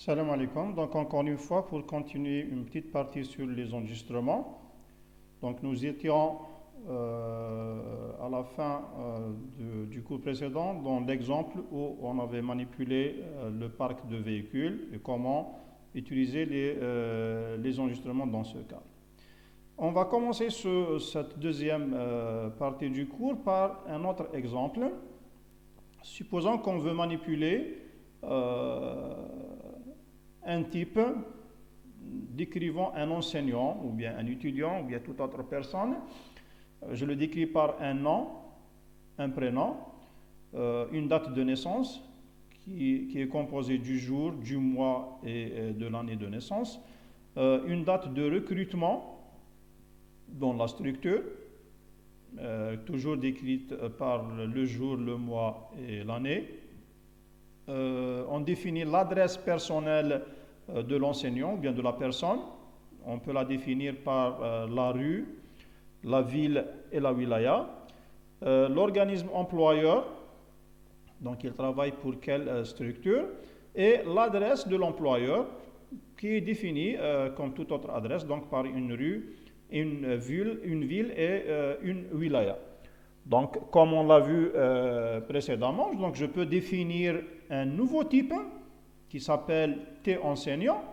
Salam alaikum. Donc encore une fois, pour continuer une petite partie sur les enregistrements. Donc nous étions à la fin du cours précédent dans l'exemple où on avait manipulé le parc de véhicules et comment utiliser les enregistrements dans ce cas. On va commencer cette deuxième partie du cours par un autre exemple. Supposons qu'on veut manipuler un type décrivant un enseignant ou bien un étudiant ou bien toute autre personne. Je le décris par un nom, un prénom, une date de naissance qui est composée du jour, du mois et de l'année de naissance, une date de recrutement dans la structure, toujours décrite par le jour, le mois et l'année. On définit l'adresse personnelle de l'enseignant ou bien de la personne. On peut la définir par la rue, la ville et la wilaya. L'organisme employeur, donc il travaille pour quelle structure, et l'adresse de l'employeur qui est définie comme toute autre adresse, donc par une rue, une ville et une wilaya. Donc, comme on l'a vu précédemment, donc je peux définir un nouveau type qui s'appelle T enseignant.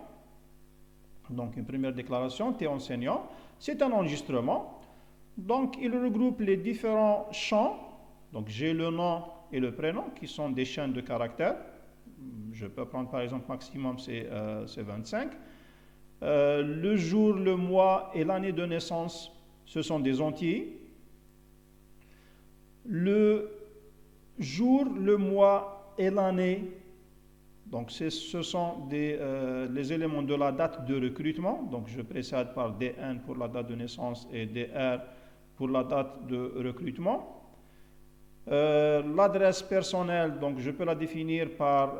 Donc, une première déclaration, T enseignant, c'est un enregistrement. Donc, il regroupe les différents champs. Donc, j'ai le nom et le prénom qui sont des chaînes de caractères. Je peux prendre par exemple maximum, c'est 25. Le jour, le mois et l'année de naissance, ce sont des entiers. Le jour, le mois et l'année, donc ce sont les éléments de la date de recrutement. Donc je précède par D1 pour la date de naissance et DR pour la date de recrutement. L'adresse personnelle, donc je peux la définir par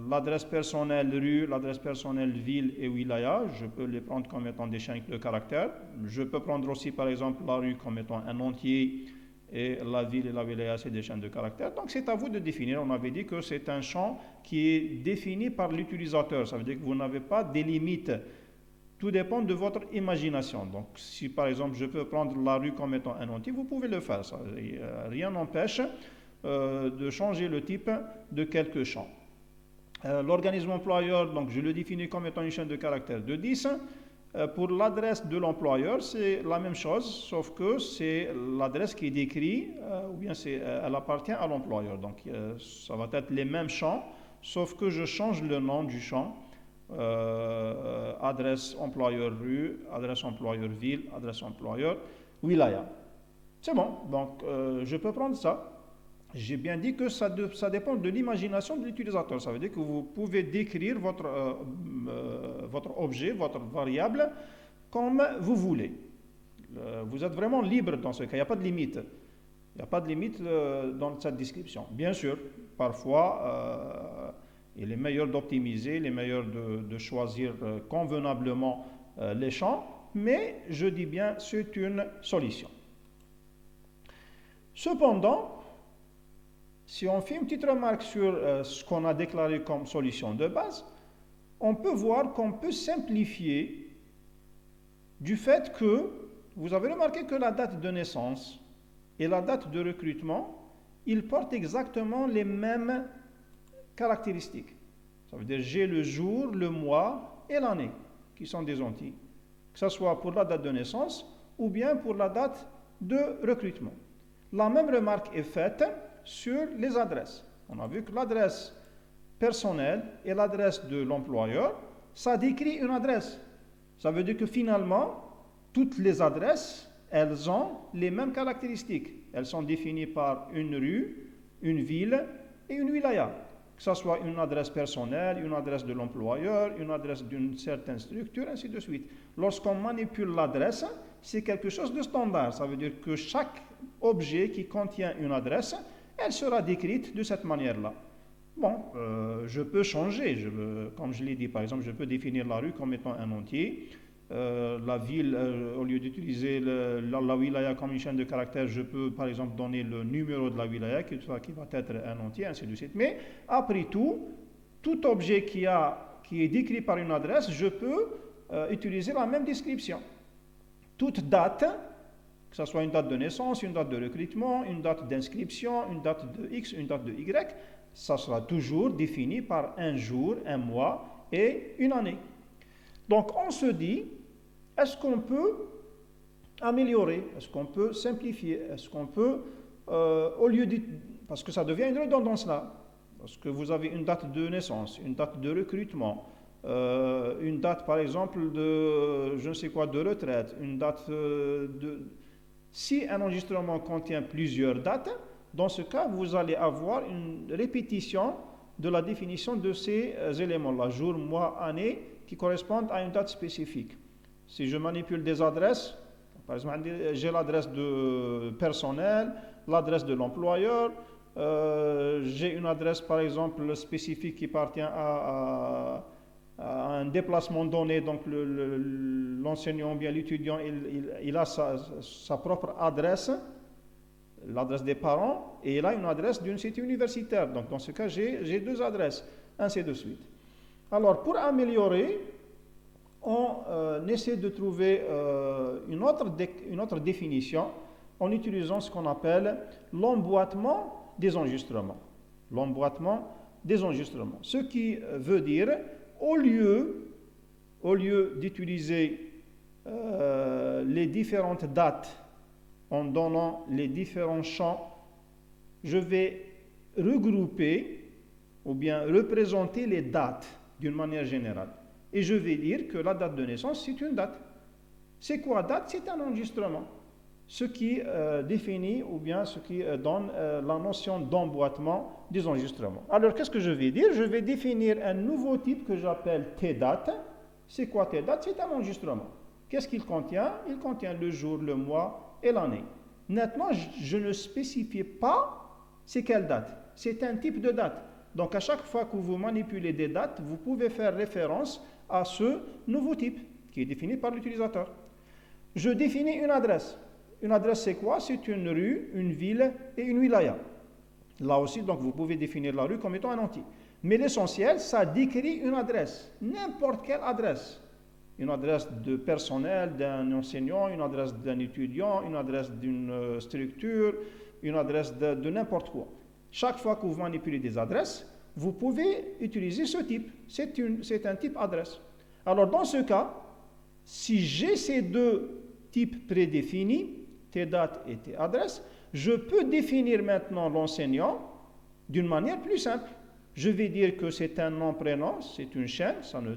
l'adresse personnelle rue, l'adresse personnelle ville et wilaya. Je peux les prendre comme étant des chaînes de caractères. Je peux prendre aussi par exemple la rue comme étant un entier et la ville et la wilaya, c'est des chaînes de caractères. Donc c'est à vous de définir. On avait dit que c'est un champ qui est défini par l'utilisateur. Ça veut dire que vous n'avez pas des limites. Tout dépend de votre imagination. Donc si par exemple je peux prendre la rue comme étant un entier, vous pouvez le faire. Rien n'empêche de changer le type de quelques champs. L'organisme employeur, donc je le définis comme étant une chaîne de caractères de 10. Pour l'adresse de l'employeur, c'est la même chose, sauf que c'est l'adresse qui est décrite, ou bien elle appartient à l'employeur. Donc, ça va être les mêmes champs, sauf que je change le nom du champ. Adresse employeur rue, adresse employeur ville, adresse employeur wilaya. C'est bon, donc je peux prendre ça. J'ai bien dit que ça dépend de l'imagination de l'utilisateur. Ça veut dire que vous pouvez décrire votre objet, votre variable, comme vous voulez. Vous êtes vraiment libre dans ce cas, il n'y a pas de limite. Il n'y a pas de limite dans cette description. Bien sûr, parfois, il est meilleur d'optimiser, il est meilleur de choisir convenablement les champs, mais je dis bien, c'est une solution. Cependant, si on fait une petite remarque sur ce qu'on a déclaré comme solution de base, on peut voir qu'on peut simplifier du fait que, vous avez remarqué que la date de naissance et la date de recrutement, ils portent exactement les mêmes caractéristiques. Ça veut dire j'ai le jour, le mois et l'année, qui sont des entiers, que ce soit pour la date de naissance ou bien pour la date de recrutement. La même remarque est faite sur les adresses. On a vu que l'adresse personnelle et l'adresse de l'employeur, ça décrit une adresse. Ça veut dire que finalement, toutes les adresses, elles ont les mêmes caractéristiques. Elles sont définies par une rue, une ville et une wilaya. Que ce soit une adresse personnelle, une adresse de l'employeur, une adresse d'une certaine structure, ainsi de suite. Lorsqu'on manipule l'adresse, c'est quelque chose de standard. Ça veut dire que chaque objet qui contient une adresse, elle sera décrite de cette manière-là. Bon, je peux changer, comme je l'ai dit, par exemple, je peux définir la rue comme étant un entier, la ville, au lieu d'utiliser la wilaya comme une chaîne de caractères, je peux par exemple donner le numéro de la wilaya qui va être un entier, ainsi de suite. Mais après tout objet qui qui est décrit par une adresse, je peux utiliser la même description. Toute date, que ce soit une date de naissance, une date de recrutement, une date d'inscription, une date de X, une date de Y, ça sera toujours défini par un jour, un mois et une année. Donc on se dit, est-ce qu'on peut améliorer, est-ce qu'on peut simplifier, est-ce qu'on peut, au lieu de... Parce que ça devient une redondance là, parce que vous avez une date de naissance, une date de recrutement, une date par exemple de, je ne sais quoi, de retraite, une date de... Si un enregistrement contient plusieurs dates, dans ce cas, vous allez avoir une répétition de la définition de ces éléments-là, jour, mois, année, qui correspondent à une date spécifique. Si je manipule des adresses, par exemple, j'ai l'adresse de personnel, l'adresse de l'employeur, j'ai une adresse, par exemple, spécifique qui appartient à un déplacement donné, donc l'enseignant ou bien l'étudiant, il a sa propre adresse, l'adresse des parents, et il a une adresse d'une cité universitaire. Donc dans ce cas, j'ai deux adresses, ainsi de suite. Alors pour améliorer, on essaie de trouver une autre définition en utilisant ce qu'on appelle l'emboîtement des enregistrements. L'emboîtement des enregistrements. Ce qui veut dire, au lieu d'utiliser les différentes dates en donnant les différents champs, je vais regrouper ou bien représenter les dates d'une manière générale. Et je vais dire que la date de naissance, c'est une date. C'est quoi date? C'est un enregistrement. Ce qui définit ou bien ce qui donne la notion d'emboîtement des enregistrements. Alors, qu'est-ce que je vais dire? Je vais définir un nouveau type que j'appelle T-date. C'est quoi T-date? C'est un enregistrement. Qu'est-ce qu'il contient? Il contient le jour, le mois et l'année. Maintenant, je ne spécifie pas c'est quelle date. C'est un type de date. Donc, à chaque fois que vous manipulez des dates, vous pouvez faire référence à ce nouveau type qui est défini par l'utilisateur. Je définis une adresse. Une adresse, c'est quoi? C'est une rue, une ville et une wilaya. Là aussi, donc, vous pouvez définir la rue comme étant un entier. Mais l'essentiel, ça décrit une adresse, n'importe quelle adresse. Une adresse de personnel, d'un enseignant, une adresse d'un étudiant, une adresse d'une structure, une adresse de n'importe quoi. Chaque fois que vous manipulez des adresses, vous pouvez utiliser ce type. C'est un type adresse. Alors, dans ce cas, si j'ai ces deux types prédéfinis, T-date et T-adresse, je peux définir maintenant l'enseignant d'une manière plus simple. Je vais dire que c'est un nom-prénom, c'est une chaîne, ça ne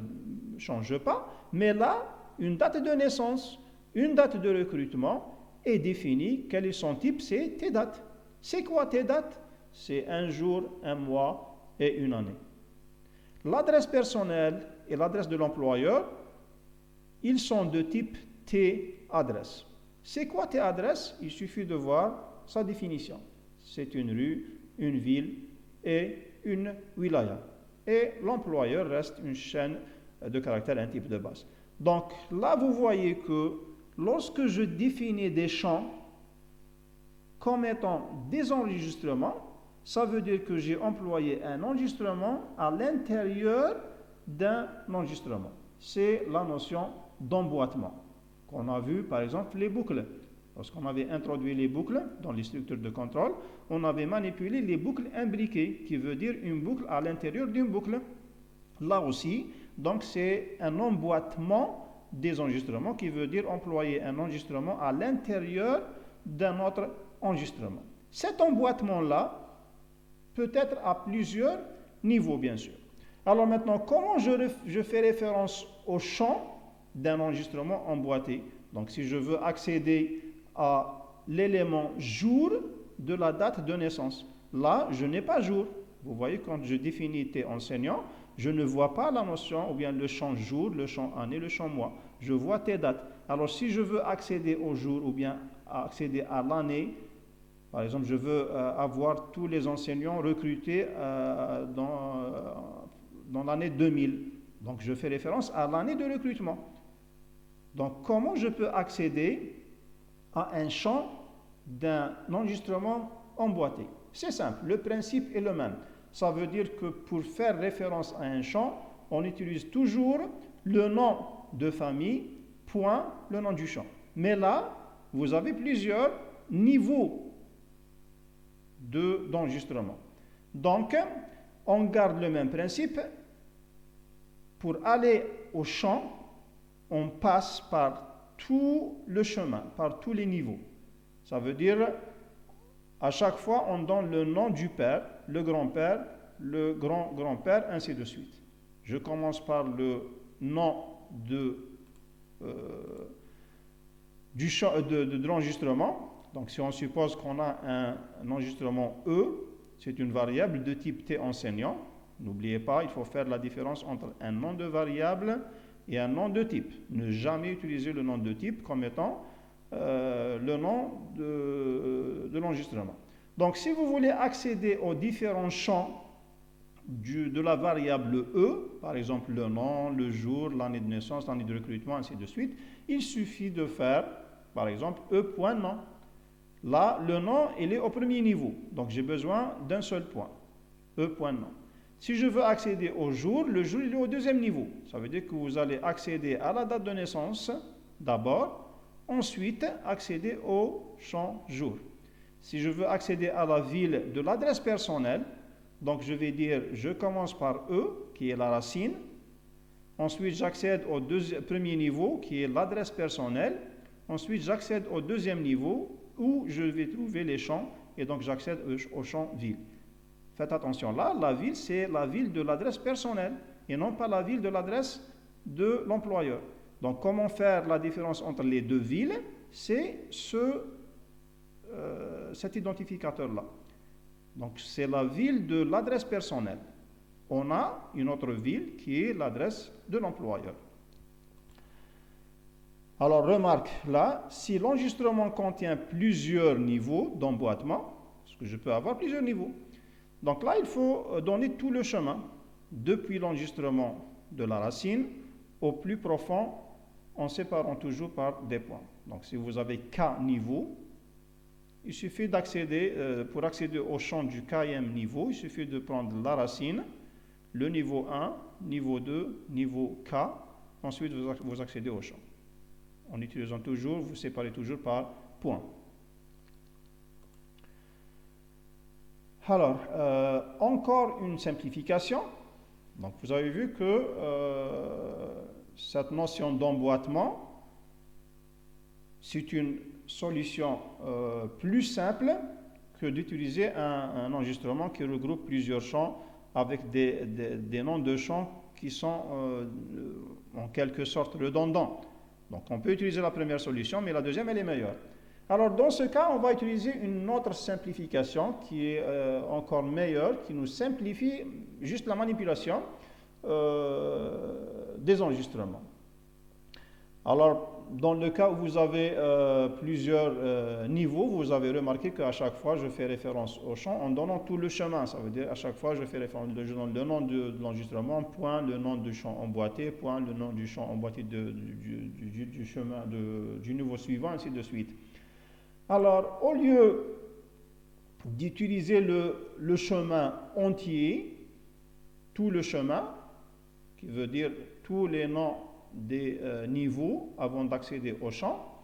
change pas, mais là, une date de naissance, une date de recrutement est définie. Quel est son type? C'est T-date. C'est quoi T-date? C'est un jour, un mois et une année. L'adresse personnelle et l'adresse de l'employeur, ils sont de type T-adresse. C'est quoi T-adresse? Il suffit de voir sa définition. C'est une rue, une ville et une wilaya. Et l'employeur reste une chaîne de caractères, un type de base. Donc là, vous voyez que lorsque je définis des champs comme étant des enregistrements, ça veut dire que j'ai employé un enregistrement à l'intérieur d'un enregistrement. C'est la notion d'emboîtement qu'on a vu par exemple les boucles. Lorsqu'on avait introduit les boucles dans les structures de contrôle, on avait manipulé les boucles imbriquées, qui veut dire une boucle à l'intérieur d'une boucle. Là aussi, donc c'est un emboîtement des enregistrements, qui veut dire employer un enregistrement à l'intérieur d'un autre enregistrement. Cet emboîtement-là peut être à plusieurs niveaux, bien sûr. Alors maintenant, comment je fais référence au champ d'un enregistrement emboîté? Donc si je veux accéder à l'élément jour de la date de naissance, là, je n'ai pas jour. Vous voyez, quand je définis T enseignant, je ne vois pas la notion, ou bien le champ jour, le champ année, le champ mois. Je vois T date. Alors si je veux accéder au jour, ou bien accéder à l'année, par exemple, je veux avoir tous les enseignants recrutés dans l'année 2000. Donc, je fais référence à l'année de recrutement. Donc, comment je peux accéder à un champ d'un enregistrement emboîté? C'est simple, le principe est le même. Ça veut dire que pour faire référence à un champ, on utilise toujours le nom de famille, point, le nom du champ. Mais là, vous avez plusieurs niveaux d'enregistrement. Donc, on garde le même principe. Pour aller au champ, on passe par tout le chemin, par tous les niveaux. Ça veut dire, à chaque fois, on donne le nom du père, le grand-père, le grand-grand-père, ainsi de suite. Je commence par le nom de l'enregistrement. Donc, si on suppose qu'on a un enregistrement E, c'est une variable de type T enseignant. N'oubliez pas, il faut faire la différence entre un nom de variable et un nom de type. Ne jamais utiliser le nom de type comme étant le nom de l'enregistrement. Donc, si vous voulez accéder aux différents champs de la variable E, par exemple le nom, le jour, l'année de naissance, l'année de recrutement, ainsi de suite, il suffit de faire, par exemple, E.nom. Là, le nom, il est au premier niveau, donc j'ai besoin d'un seul point, E.nom. Si je veux accéder au jour, le jour, il est au deuxième niveau. Ça veut dire que vous allez accéder à la date de naissance d'abord, ensuite accéder au champ jour. Si je veux accéder à la ville de l'adresse personnelle, donc je vais dire, je commence par E, qui est la racine. Ensuite, j'accède au premier niveau, qui est l'adresse personnelle. Ensuite, j'accède au deuxième niveau, où je vais trouver les champs, et donc j'accède au champ ville. Faites attention, là, la ville, c'est la ville de l'adresse personnelle, et non pas la ville de l'adresse de l'employeur. Donc, comment faire la différence entre les deux villes? C'est cet identificateur-là. Donc, c'est la ville de l'adresse personnelle. On a une autre ville qui est l'adresse de l'employeur. Alors, remarque là, si l'enregistrement contient plusieurs niveaux d'emboîtement, parce que je peux avoir plusieurs niveaux, donc là, il faut donner tout le chemin, depuis l'enregistrement de la racine au plus profond, en séparant toujours par des points. Donc, si vous avez K niveaux, il suffit d'accéder, pour accéder au champ du Kème niveau, il suffit de prendre la racine, le niveau 1, niveau 2, niveau K, ensuite vous accédez au champ. En utilisant toujours, vous séparez toujours par points. Alors, encore une simplification. Donc, vous avez vu que cette notion d'emboîtement, c'est une solution plus simple que d'utiliser un enregistrement qui regroupe plusieurs champs avec des noms de champs qui sont en quelque sorte redondants. Donc, on peut utiliser la première solution, mais la deuxième, elle est meilleure. Alors, dans ce cas, on va utiliser une autre simplification qui est encore meilleure, qui nous simplifie juste la manipulation des enregistrements. Alors, dans le cas où vous avez plusieurs niveaux, vous avez remarqué qu'à chaque fois, je fais référence au champ en donnant tout le chemin. Ça veut dire à chaque fois, je fais référence, je donne le nom de l'enregistrement, point, le nom du champ emboîté, point, le nom du champ emboîté du chemin du niveau suivant, ainsi de suite. Alors, au lieu d'utiliser le chemin entier, tout le chemin, qui veut dire tous les noms des niveaux avant d'accéder au champ,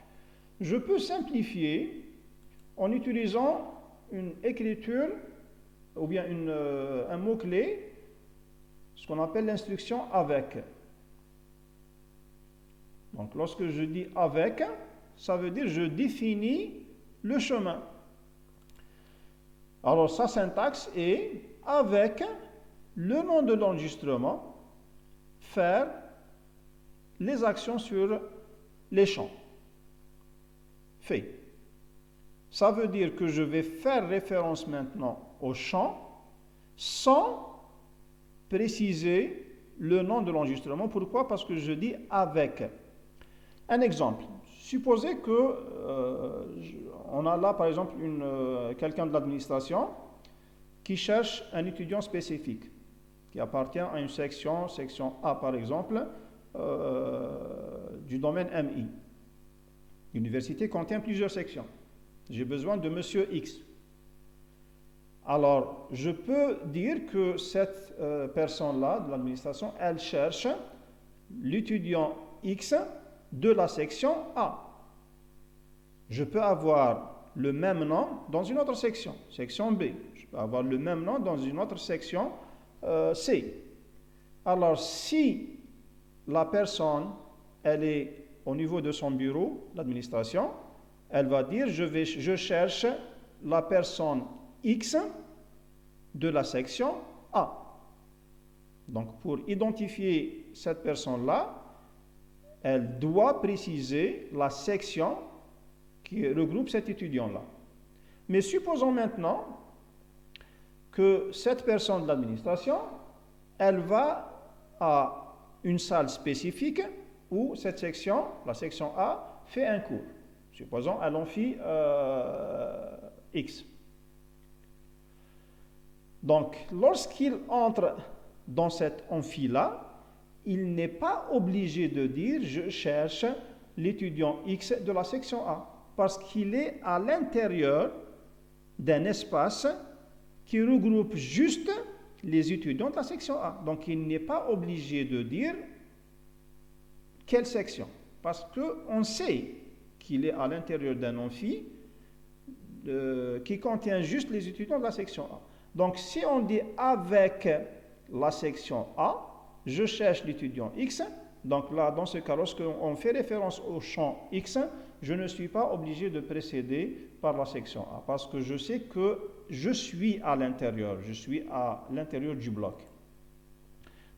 je peux simplifier en utilisant une écriture ou bien un mot-clé, ce qu'on appelle l'instruction avec. Donc, lorsque je dis avec, ça veut dire je définis le chemin. Alors, sa syntaxe est avec le nom de l'enregistrement, faire les actions sur les champs. Fait. Ça veut dire que je vais faire référence maintenant au champ sans préciser le nom de l'enregistrement. Pourquoi? Parce que je dis avec. Un exemple. Supposez que on a là, par exemple, quelqu'un de l'administration qui cherche un étudiant spécifique, qui appartient à une section A par exemple, du domaine MI. L'université contient plusieurs sections. J'ai besoin de monsieur X. Alors, je peux dire que cette personne-là de l'administration, elle cherche l'étudiant X de la section A. Je peux avoir le même nom dans une autre section, section B. Je peux avoir le même nom dans une autre section C. Alors, si la personne, elle est au niveau de son bureau d'administration, elle va dire, je cherche la personne X de la section A. Donc, pour identifier cette personne-là, elle doit préciser la section qui regroupe cet étudiant-là. Mais supposons maintenant que cette personne de l'administration, elle va à une salle spécifique où cette section, la section A, fait un cours. Supposons à l'amphi X. Donc, lorsqu'il entre dans cet amphi-là, il n'est pas obligé de dire « je cherche l'étudiant X de la section A » parce qu'il est à l'intérieur d'un espace qui regroupe juste les étudiants de la section A. Donc, il n'est pas obligé de dire quelle section, parce qu'on sait qu'il est à l'intérieur d'un amphi qui contient juste les étudiants de la section A. Donc, si on dit avec la section A, je cherche l'étudiant X, donc là, dans ce cas, lorsqu'on fait référence au champ X, je ne suis pas obligé de précéder par la section A, parce que je sais que je suis à l'intérieur du bloc.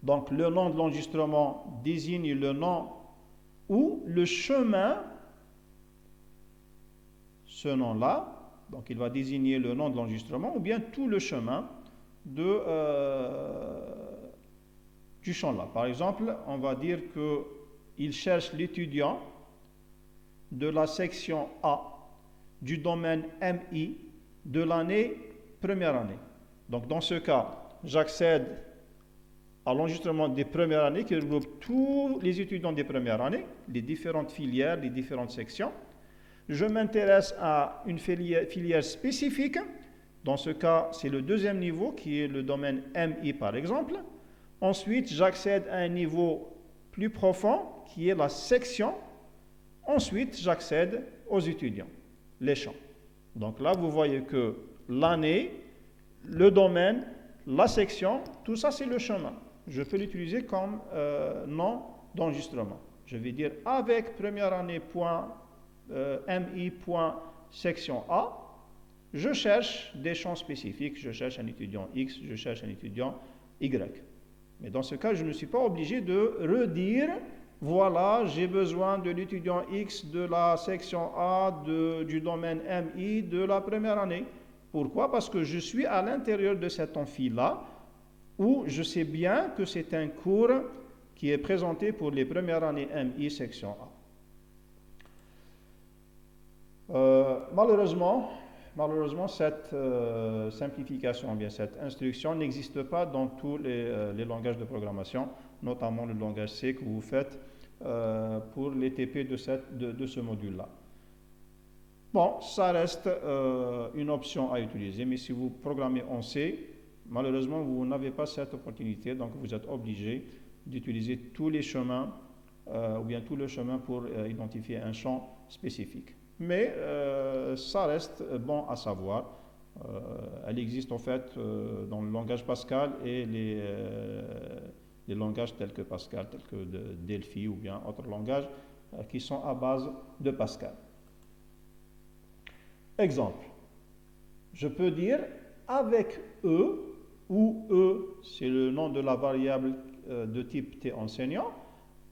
Donc, le nom de l'enregistrement désigne le nom ou le chemin, ce nom-là, donc il va désigner le nom de l'enregistrement, ou bien tout le chemin du champ-là. Par exemple, on va dire qu'il cherche l'étudiant de la section A du domaine MI de l'année première année. Donc, dans ce cas, j'accède à l'enregistrement des premières années qui regroupe tous les étudiants des premières années, les différentes filières, les différentes sections. Je m'intéresse à une filière spécifique. Dans ce cas, c'est le deuxième niveau qui est le domaine MI par exemple. Ensuite, j'accède à un niveau plus profond qui est la section. Ensuite, j'accède aux étudiants, les champs. Donc là, vous voyez que l'année, le domaine, la section, tout ça c'est le chemin. Je peux l'utiliser comme nom d'enregistrement. Je vais dire avec première année mi.section A, je cherche des champs spécifiques, je cherche un étudiant X, je cherche un étudiant Y. Mais dans ce cas, je ne suis pas obligé de redire, voilà, j'ai besoin de l'étudiant X de la section A du domaine MI de la première année. Pourquoi? Parce que je suis à l'intérieur de cet amphi-là, où je sais bien que c'est un cours qui est présenté pour les premières années MI section A. Malheureusement, cette simplification, bien cette instruction n'existe pas dans tous les langages de programmation, notamment le langage C que vous faites pour les TP de ce module-là. Bon, ça reste une option à utiliser, mais si vous programmez en C, malheureusement, vous n'avez pas cette opportunité, donc vous êtes obligé d'utiliser tous les chemins ou bien tout le chemin pour identifier un champ spécifique. Mais ça reste bon à savoir. Elle existe en fait dans le langage Pascal et les langages tels que Pascal, tels que Delphi ou bien autres langages qui sont à base de Pascal. Exemple, je peux dire avec E, où E c'est le nom de la variable de type T enseignant,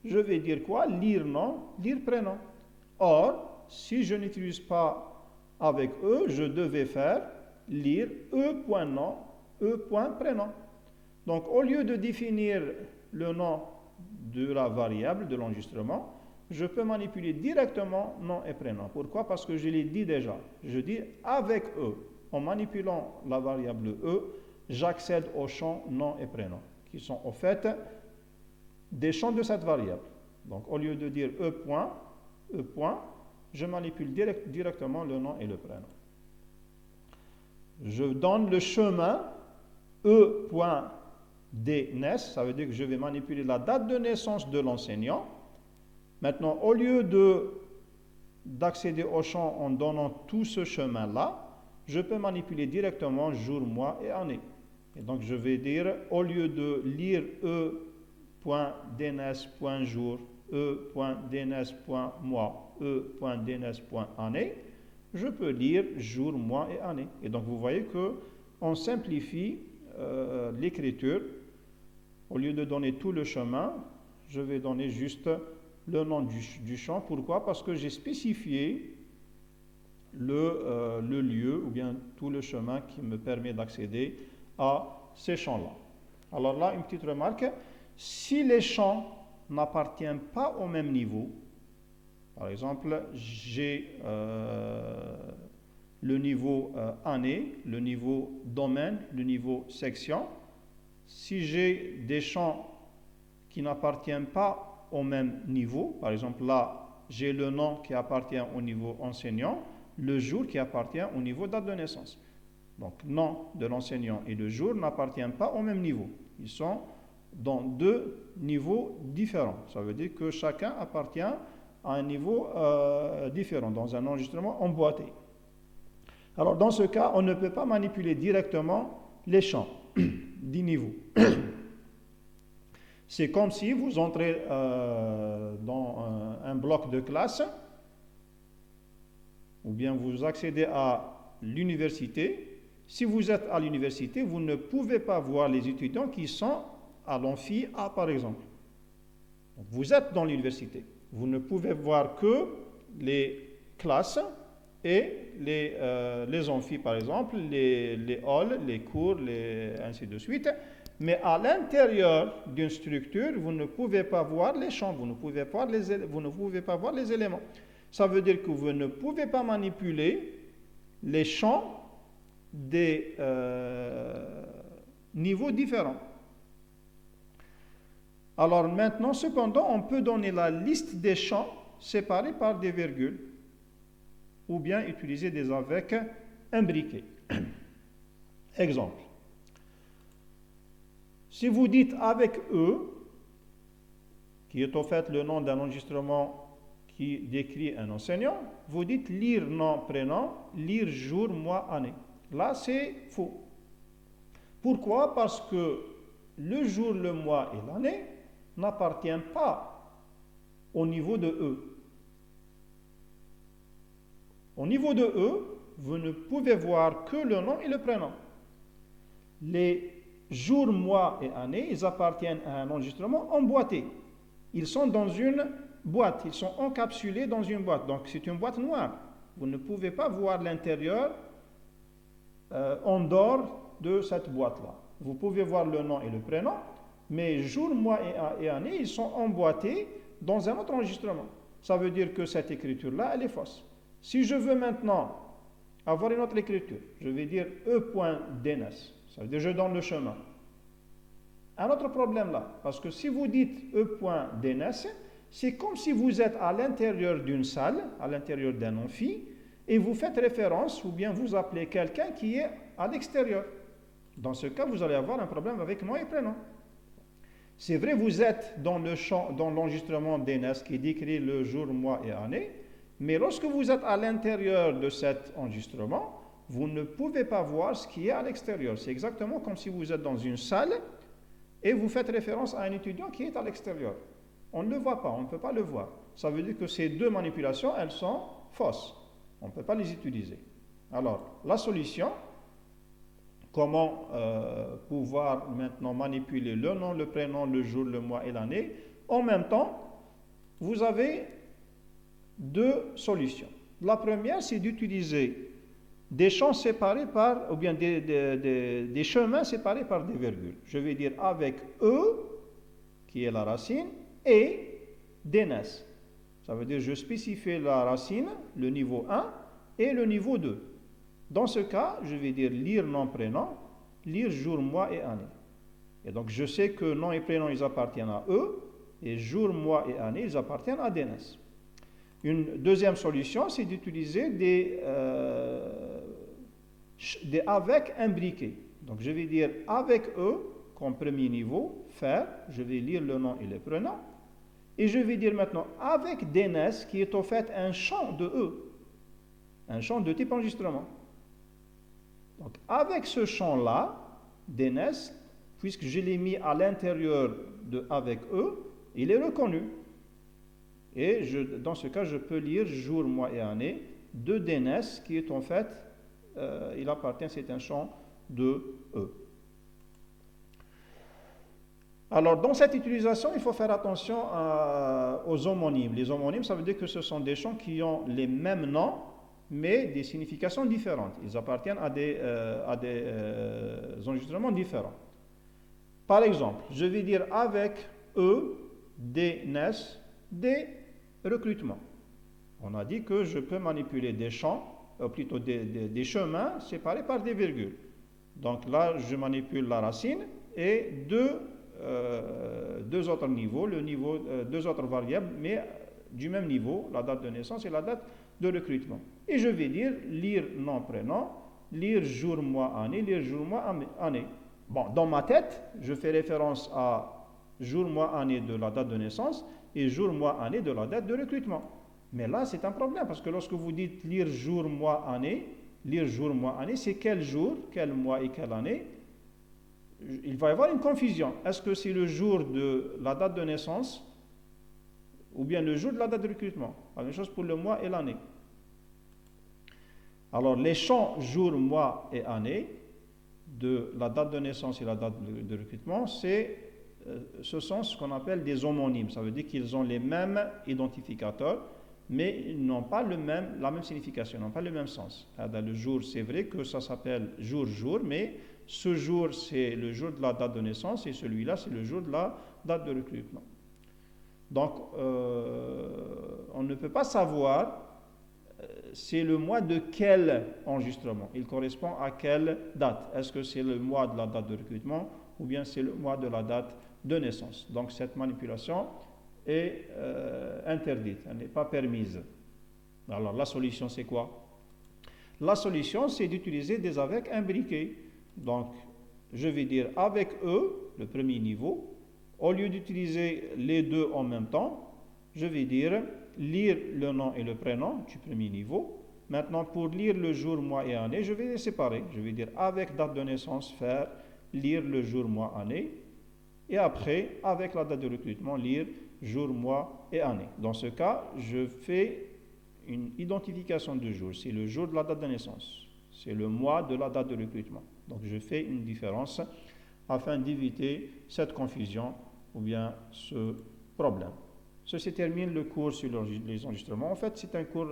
je vais dire quoi? Lire nom, lire prénom. Or, si je n'utilise pas avec E, je devais faire lire E.nom, E.prénom. Donc, au lieu de définir le nom de la variable de l'enregistrement, je peux manipuler directement nom et prénom. Pourquoi? Parce que je l'ai dit déjà. Je dis avec E. En manipulant la variable E, j'accède aux champs nom et prénom, qui sont au fait des champs de cette variable. Donc, au lieu de dire E point, je manipule directement le nom et le prénom. Je donne le chemin e.dnes, ça veut dire que je vais manipuler la date de naissance de l'enseignant. Maintenant, au lieu d'accéder au champ en donnant tout ce chemin-là, je peux manipuler directement jour, mois et année. Et donc, je vais dire, au lieu de lire e.dns.jour, e.dns.mois, e.dns.année, je peux lire jour, mois et année. Et donc, vous voyez qu'on simplifie l'écriture. Au lieu de donner tout le chemin, je vais donner juste le nom du champ. Pourquoi? Parce que j'ai spécifié le lieu ou bien tout le chemin qui me permet d'accéder à ces champs-là. Alors là, une petite remarque. Si les champs n'appartiennent pas au même niveau, par exemple, j'ai le niveau année, le niveau domaine, le niveau section. Si j'ai des champs qui n'appartiennent pas au même niveau, par exemple là, j'ai le nom qui appartient au niveau enseignant, le jour qui appartient au niveau date de naissance. Donc, nom de l'enseignant et le jour n'appartiennent pas au même niveau. Ils sont dans deux niveaux différents. Ça veut dire que chacun appartient à un niveau différent, dans un enregistrement emboîté. Alors, dans ce cas, on ne peut pas manipuler directement les champs du niveau. C'est comme si vous entrez dans un bloc de classe, ou bien vous accédez à l'université. Si vous êtes à l'université, vous ne pouvez pas voir les étudiants qui sont à l'amphi A, par exemple. Donc, vous êtes dans l'université. Vous ne pouvez voir que les classes et les amphis, par exemple, les halls, les cours, ainsi de suite. Mais à l'intérieur d'une structure, vous ne pouvez pas voir les champs, vous ne pouvez pas voir les éléments. Ça veut dire que vous ne pouvez pas manipuler les champs des niveaux différents. Alors maintenant, cependant, on peut donner la liste des champs séparés par des virgules ou bien utiliser des avec imbriqués. Exemple. Si vous dites avec E, qui est au fait le nom d'un enregistrement qui décrit un enseignant, vous dites lire nom, prénom, lire jour, mois, année. Là, c'est faux. Pourquoi? Parce que le jour, le mois et l'année n'appartiennent pas au niveau de E. Au niveau de E, vous ne pouvez voir que le nom et le prénom. Les jours, mois et années, ils appartiennent à un enregistrement emboîté. Ils sont dans une boîte, ils sont encapsulés dans une boîte. Donc c'est une boîte noire. Vous ne pouvez pas voir l'intérieur en dehors de cette boîte-là. Vous pouvez voir le nom et le prénom, mais jour, mois et année, ils sont emboîtés dans un autre enregistrement. Ça veut dire que cette écriture-là, elle est fausse. Si je veux maintenant avoir une autre écriture, je vais dire e.dns, ça veut dire je donne le chemin. Un autre problème là, parce que si vous dites e.dns, c'est comme si vous êtes à l'intérieur d'une salle, à l'intérieur d'un amphi, et vous faites référence ou bien vous appelez quelqu'un qui est à l'extérieur. Dans ce cas, vous allez avoir un problème avec nom et prénom. C'est vrai, vous êtes dans le champ, dans l'enregistrement DNS qui décrit le jour, mois et année, mais lorsque vous êtes à l'intérieur de cet enregistrement, vous ne pouvez pas voir ce qui est à l'extérieur. C'est exactement comme si vous êtes dans une salle et vous faites référence à un étudiant qui est à l'extérieur. On ne le voit pas, on ne peut pas le voir. Ça veut dire que ces deux manipulations, elles sont fausses. On ne peut pas les utiliser. Alors, la solution, comment pouvoir maintenant manipuler le nom, le prénom, le jour, le mois et l'année. En même temps, vous avez deux solutions. La première, c'est d'utiliser des champs séparés par, ou bien des chemins séparés par des virgules. Je vais dire avec E, qui est la racine, et DNS. Ça veut dire je spécifie la racine, le niveau 1, et le niveau 2. Dans ce cas, je vais dire lire nom, prénom, lire jour, mois et année. Et donc, je sais que nom et prénom, ils appartiennent à E, et jour, mois et année, ils appartiennent à DNS. Une deuxième solution, c'est d'utiliser des des avec imbriqués. Donc je vais dire avec E comme premier niveau, faire, je vais lire le nom et le prénom. Et je vais dire maintenant avec DNS qui est en fait un champ de E, un champ de type enregistrement. Donc avec ce champ-là, DNS, puisque je l'ai mis à l'intérieur de avec E, il est reconnu. Et dans ce cas, je peux lire jour, mois et année de DNS qui est en fait, il appartient, c'est un champ de E. Alors, dans cette utilisation, il faut faire attention aux homonymes. Les homonymes, ça veut dire que ce sont des champs qui ont les mêmes noms, mais des significations différentes. Ils appartiennent à des enregistrements différents. Par exemple, je vais dire avec E, DNS, des recrutements. On a dit que je peux manipuler des champs, plutôt des chemins séparés par des virgules. Donc là, je manipule la racine et deux autres niveaux, deux autres variables, mais du même niveau, la date de naissance et la date de recrutement. Et je vais dire lire nom, prénom, lire jour, mois, année, lire jour, mois, année. Bon, dans ma tête, je fais référence à jour, mois, année de la date de naissance et jour, mois, année de la date de recrutement. Mais là, c'est un problème parce que lorsque vous dites lire jour, mois, année, c'est quel jour, quel mois et quelle année? Il va y avoir une confusion. Est-ce que c'est le jour de la date de naissance ou bien le jour de la date de recrutement? La même chose pour le mois et l'année. Alors, les champs jour, mois et année de la date de naissance et la date de recrutement, ce sont ce qu'on appelle des homonymes. Ça veut dire qu'ils ont les mêmes identificateurs, mais ils n'ont pas la même signification, n'ont pas le même sens. Dans le jour, c'est vrai que ça s'appelle jour, mais ce jour, c'est le jour de la date de naissance et celui-là, c'est le jour de la date de recrutement. Donc, on ne peut pas savoir c'est le mois de quel enregistrement. Il correspond à quelle date. Est-ce que c'est le mois de la date de recrutement ou bien c'est le mois de la date de naissance. Donc, cette manipulation est interdite, elle n'est pas permise. Alors, la solution, c'est quoi? La solution, c'est d'utiliser des avec imbriqués. Donc, je vais dire avec E, le premier niveau, au lieu d'utiliser les deux en même temps, je vais dire lire le nom et le prénom du premier niveau. Maintenant, pour lire le jour, mois et année, je vais les séparer. Je vais dire avec date de naissance, faire lire le jour, mois, année. Et après, avec la date de recrutement, lire jour, mois et année. Dans ce cas, je fais une identification de jour. C'est le jour de la date de naissance. C'est le mois de la date de recrutement. Donc, je fais une différence afin d'éviter cette confusion ou bien ce problème. Ceci termine le cours sur les enregistrements. En fait, c'est un cours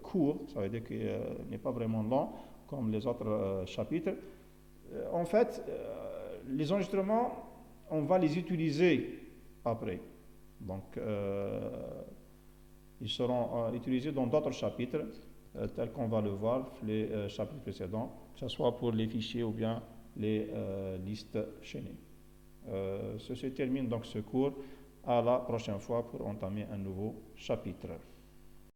court, ça veut dire qu'il n'est pas vraiment long comme les autres chapitres. En fait, les enregistrements, on va les utiliser après. Donc, ils seront utilisés dans d'autres chapitres, tels qu'on va le voir, les chapitres précédents, que ce soit pour les fichiers ou bien les listes chaînées. Ceci termine donc ce cours. À la prochaine fois pour entamer un nouveau chapitre.